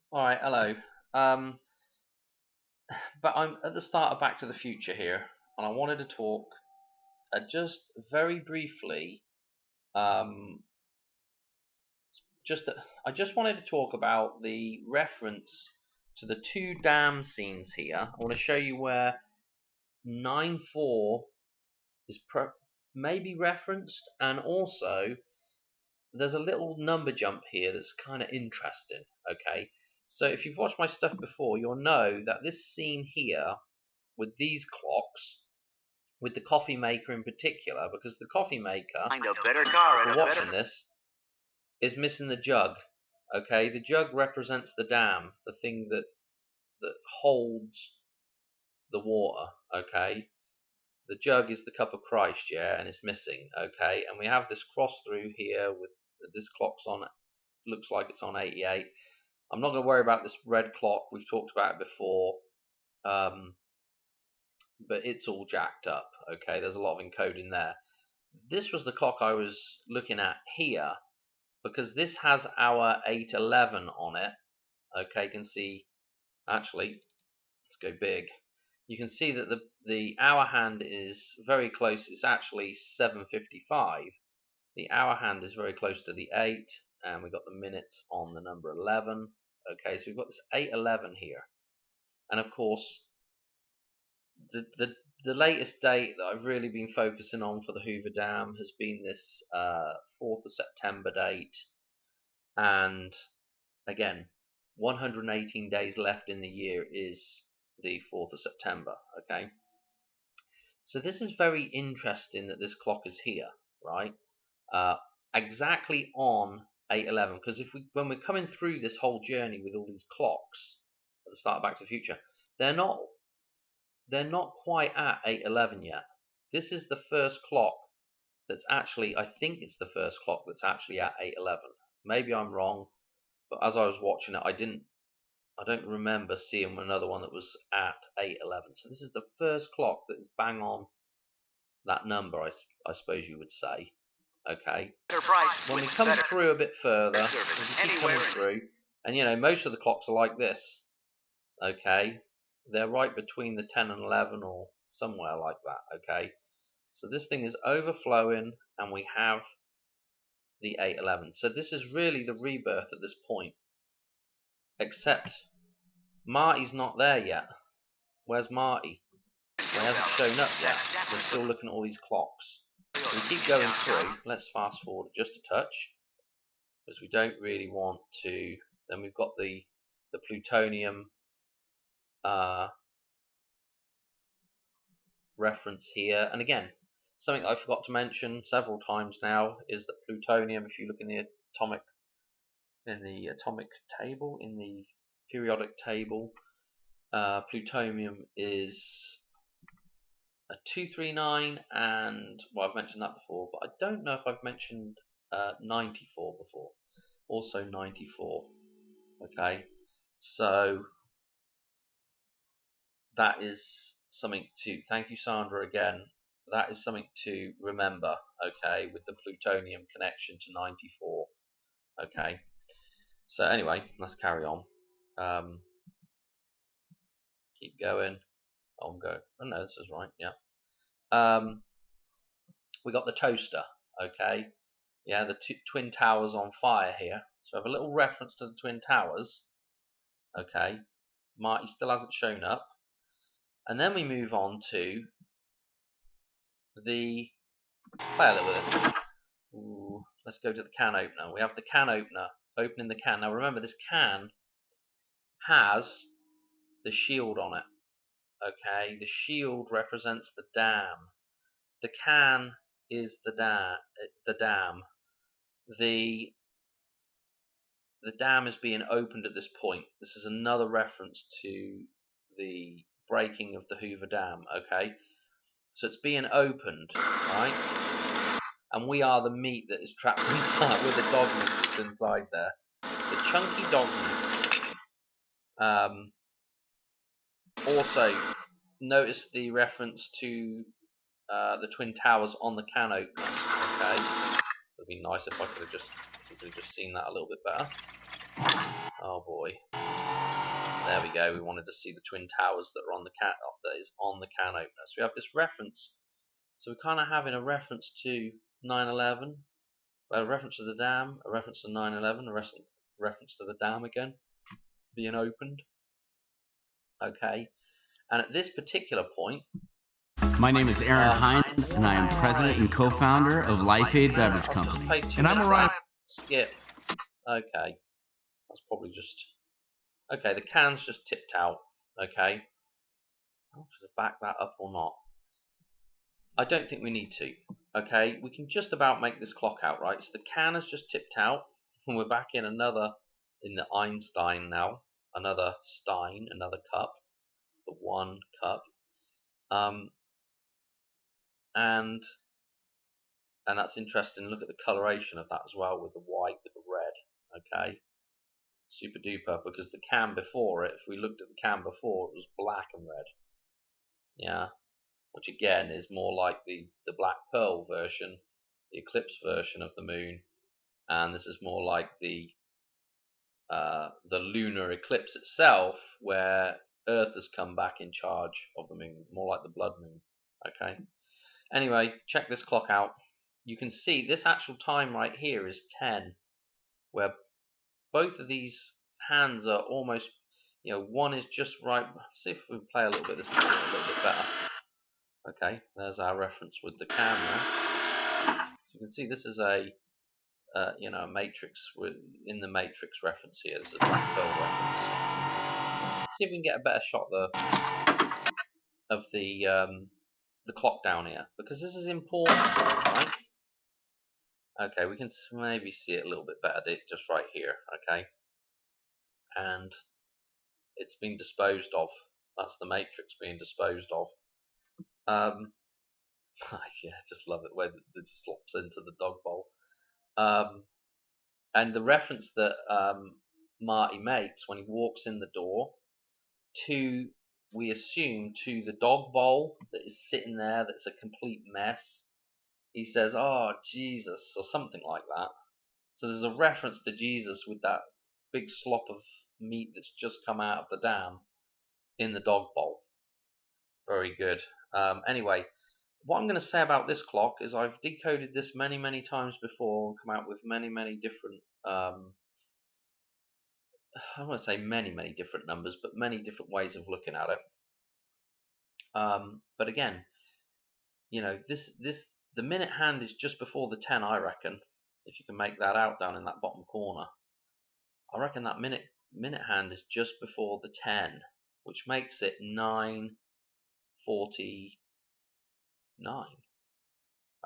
All right, hello. Um, but I'm at the start of Back to the Future here, and I wanted to talk just very briefly. Um, just I just wanted to talk about the reference to the two dam scenes here. I want to show you where 9-4 is maybe referenced, and also there's a little number jump here that's kind of interesting. Okay, so if you've watched my stuff before, you'll know that this scene here with these clocks, with the coffee maker in particular, because the coffee maker, Find a better car if at we're a watching better. this, is missing the jug. Okay, the jug represents the dam, the thing that holds the water. Okay, the jug is the cup of Christ, yeah, and it's missing. Okay, and we have this cross through here with this clock's on. Looks like it's on 88. I'm not going to worry about this red clock. We've talked about it before. Um, but it's all jacked up. Okay, there's a lot of encoding there. This was the clock I was looking at here because this has our 811 on it. Okay, you can see, actually, let's go big. You can see that the hour hand is very close. It's actually 7:55. The hour hand is very close to the 8, and we've got the minutes on the number 11. Okay, so we've got this 811 here, and of course the the the latest date that I've really been focusing on for the Hoover Dam has been this 4th of September date, and again, 118 days left in the year is the 4th of September. Okay, so this is very interesting that this clock is here, right? Uh, exactly on 811, because when we're coming through this whole journey with all these clocks at the start of Back to the Future, they're not they're not quite at 811 yet. This is the first clock that's actually, I think it's the first clock that's actually at 811. Maybe I'm wrong, but as I was watching it, I don't remember seeing another one that was at 811. So this is the first clock that is bang on that number, I suppose you would say. Okay. Price When we with come better through a bit further, as service we keep coming anywhere. through, and most of the clocks are like this. Okay, they're right between the 10 and 11 or somewhere like that. Okay, so this thing is overflowing, and we have the 811. So this is really the rebirth at this point, except Marty's not there yet. Where's Marty? Well, he hasn't shown up yet. We're still looking at all these clocks. So we keep going through. Let's fast forward just a touch, because we don't really want to. Then we've got the plutonium reference here, and again, something I forgot to mention several times now is that plutonium, if you look in the atomic table, in the periodic table, plutonium is a 239, and well, I've mentioned that before, but I don't know if I've mentioned 94 before. Also 94. Okay, so that is something to thank you, Sandra, again. That is something to remember. Okay, with the plutonium connection to 94. Okay, so anyway, let's carry on. Keep going. I'm going. Oh no, this is right. Yeah. We got the toaster. Okay. Yeah, the twin towers on fire here. So I have a little reference to the twin towers. Okay. Marty still hasn't shown up. And then we move on to the play a little bit. Ooh, let's go to the can opener. We have the can opener opening the can. Now remember, this can has the shield on it. Okay, the shield represents the dam. The can is the dam. The dam is being opened at this point. This is another reference to the breaking of the Hoover Dam. Okay, so it's being opened, right? And we are the meat that is trapped inside. With the dog meat that's inside there. The chunky dog meat. Also, notice the reference to the twin towers on the can opener. Okay, it would be nice if we could have just seen that a little bit better. Oh boy. There we go. We wanted to see the twin towers that are on the that is on the can opener. So we have this reference. So we're kind of having a reference to 9/11, a reference to the dam, a reference to 9/11, a reference to the dam again being opened. Okay. And at this particular point, my name is Aaron Hine, and I am president and co-founder of LifeAid Beverage Company. And I'm Orion. Skip. Okay. That's probably just... Okay, the can's just tipped out. Okay. Should I back that up or not? I don't think we need to. Okay, we can just about make this clock out, right? So the can has just tipped out, and we're back in the Einstein now. Another stein, another cup. The one cup. And that's interesting. Look at the coloration of that as well, with the white, with the red. Okay. Super duper, because the can before it, if we looked at the can before, it was black and red. Yeah, which again is more like the black pearl version, the eclipse version of the moon, and this is more like the lunar eclipse itself, where Earth has come back in charge of the moon, more like the blood moon. Okay. Anyway, check this clock out. You can see this actual time right here is 10, where both of these hands are almost, one is just right. Let's see if we play a little bit. This is a little bit better. Okay, there's our reference with the camera. So you can see this is a matrix in the matrix reference here. There's a black pearl reference. Let's see if we can get a better shot of the clock down here, because this is important, right? Okay, we can maybe see it a little bit better just right here. Okay, and it's been disposed of. That's the matrix being disposed of. Yeah, just love it when it slops into the dog bowl. And the reference that Marty makes when he walks in the door to, we assume, to the dog bowl that is sitting there, that's a complete mess. He says, "Oh, Jesus," or something like that. So there's a reference to Jesus with that big slop of meat that's just come out of the dam in the dog bowl. Very good. Anyway, what I'm going to say about this clock is I've decoded this many, many times before, come out with many, many different, I don't want to say many, many different numbers, but many different ways of looking at it. But again, the minute hand is just before the 10, I reckon. If you can make that out down in that bottom corner, I reckon that minute hand is just before the 10, which makes it 9:49.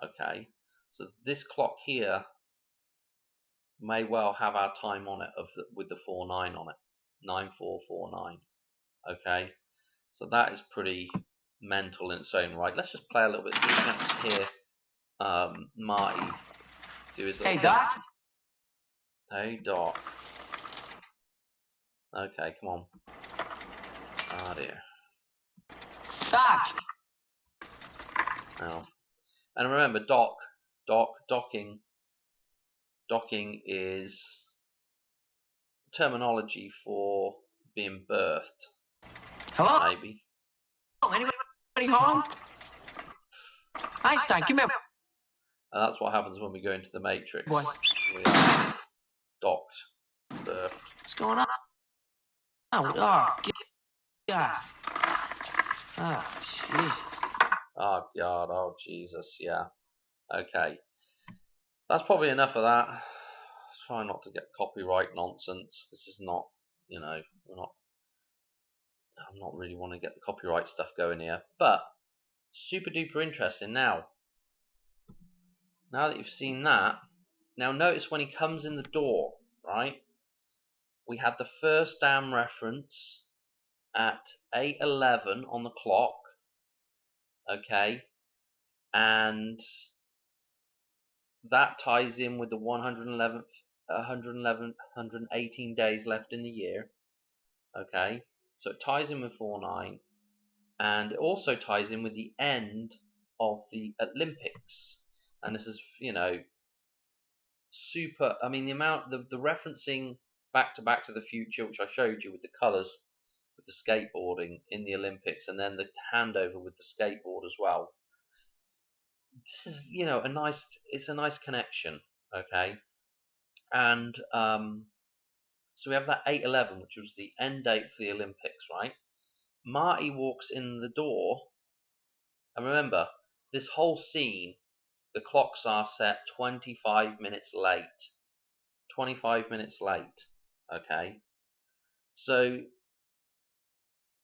Okay, so this clock here may well have our time on it with the 49 on it, 9449. Okay, so that is pretty mental in its own right. Let's just play a little bit so we can hear Marty do his little... Hey, Doc. Hey, Doc. Okay, come on. Ah, dear. Doc. Oh. And remember, docking is terminology for being birthed. Hello? Maybe. Anybody home? Einstein, come here. And that's what happens when we go into the matrix. Boy. We are docked, birthed. What's going on? Oh, God. Oh, Jesus. Oh, God. Oh, Jesus. Yeah. Okay. That's probably enough of that. Try not to get copyright nonsense. This is not, I'm not really want to get the copyright stuff going here. But super duper interesting now. Now that you've seen that, now notice when he comes in the door, right? We had the first dam reference at 8:11 on the clock, okay, and that ties in with the 118 days left in the year, okay. So it ties in with 49, and it also ties in with the end of the Olympics. And this is, super. I mean, the referencing back to Back to the Future, which I showed you with the colours, with the skateboarding in the Olympics, and then the handover with the skateboard as well. This is, it's a nice connection, okay? And so we have that 8/11, which was the end date for the Olympics, right? Marty walks in the door, and remember, this whole scene, the clocks are set 25 minutes late. 25 minutes late, okay? So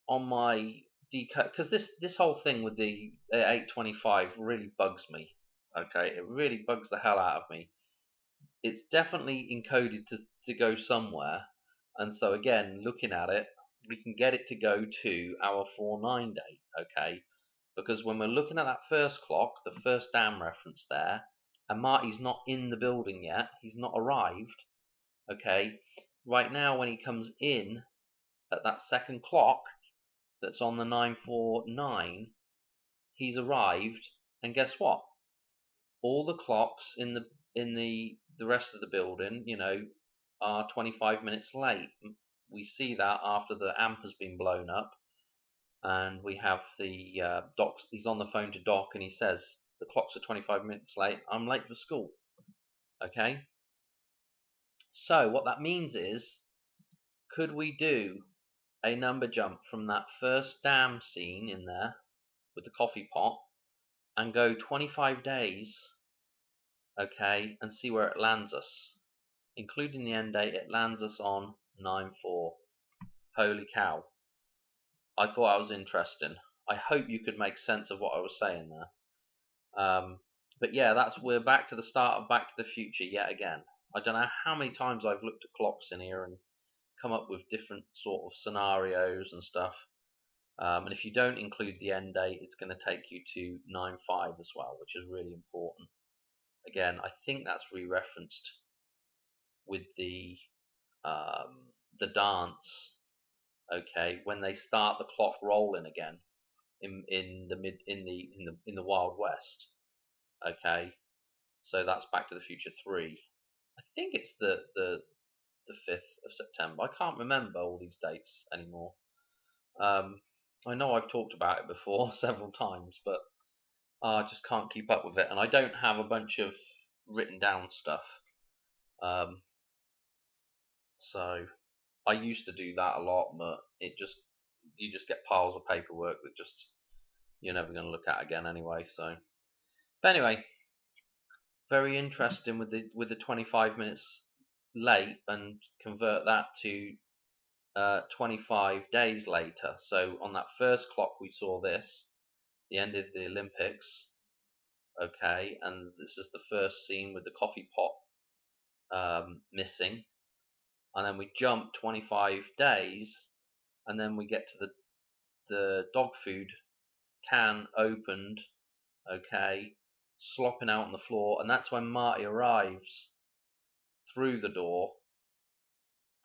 on my decode, because this whole thing with the 8:25 really bugs me, okay? It really bugs the hell out of me. It's definitely encoded to go somewhere, and so again, looking at it, we can get it to go to our 49 date, okay? Because when we're looking at that first clock, the first damn reference there, and Marty's not in the building yet, he's not arrived, okay? Right now, when he comes in at that second clock that's on the 949, he's arrived, and guess what? All the clocks in the rest of the building, are 25 minutes late. We see that after the amp has been blown up, and we have the Doc. He's on the phone to Doc, and he says the clocks are 25 minutes late. I'm late for school. Okay. So what that means is, could we do a number jump from that first dam scene in there with the coffee pot and go 25 days, okay, and see where it lands us? Including the end date, it lands us on 9/4. Holy cow. I thought that was interesting. I hope you could make sense of what I was saying there. But yeah, we're back to the start of Back to the Future yet again. I don't know how many times I've looked at clocks in here and come up with different sort of scenarios and stuff. And if you don't include the end date, it's going to take you to 9/5 as well, which is really important. Again, I think that's re-referenced with the dance. Okay, when they start the clock rolling again in the Wild West. Okay, so that's Back to the Future 3. I think it's the 5th of September. I can't remember all these dates anymore. I know I've talked about it before several times, but I just can't keep up with it, and I don't have a bunch of written down stuff. So I used to do that a lot, but you just get piles of paperwork that just you're never going to look at again anyway. So, but anyway, very interesting with the 25 minutes late and convert that to 25 days later. So on that first clock we saw this, the end of the Olympics, okay, and this is the first scene with the coffee pot missing, and then we jump 25 days, and then we get to the dog food can opened, okay, slopping out on the floor, and that's when Marty arrives through the door,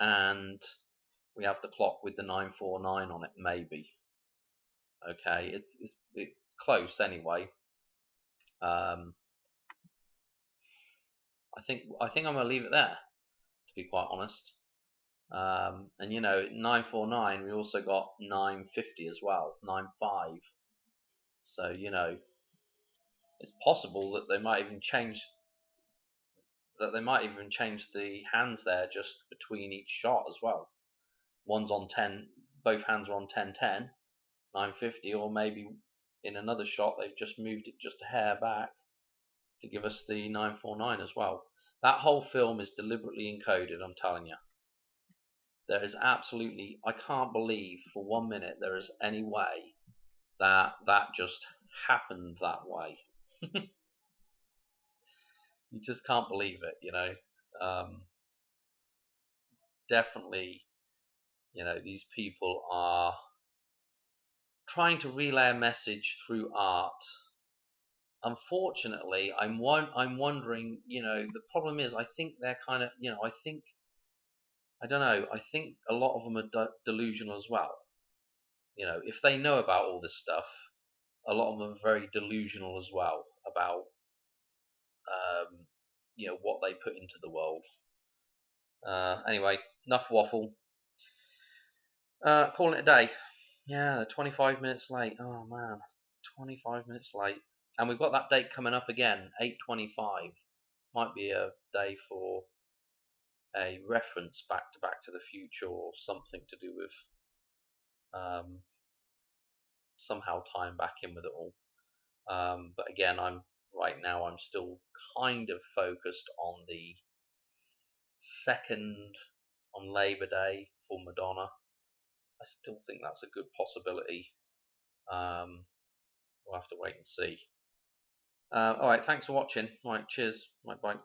and we have the clock with the 949 on it, maybe. Okay, it's close anyway. I think I'm gonna leave it there, to be quite honest. And 949, we also got 950 as well, 95. So it's possible that they might even change the hands there just between each shot as well. One's on 10, both hands are on 1010, 950, or maybe in another shot they've just moved it just a hair back to give us the 949 as well. That whole film is deliberately encoded, I'm telling you. There is absolutely, I can't believe for 1 minute there is any way that just happened that way. You just can't believe it, definitely, these people are trying to relay a message through art. Unfortunately, I'm wondering, the problem is, I think they're kind of, I don't know, I think a lot of them are delusional as well. If they know about all this stuff, a lot of them are very delusional as well about, what they put into the world. Anyway, enough waffle. Calling it a day. Yeah, 25 minutes late. Oh man, 25 minutes late. And we've got that date coming up again, 8:25. Might be a day for a reference back to the Future, or something to do with somehow tying back in with it all. But again, right now I'm still kind of focused on the second, on Labor Day for Madonna. I still think that's a good possibility. We'll have to wait and see. All right, thanks for watching. All right, cheers. Bye bye.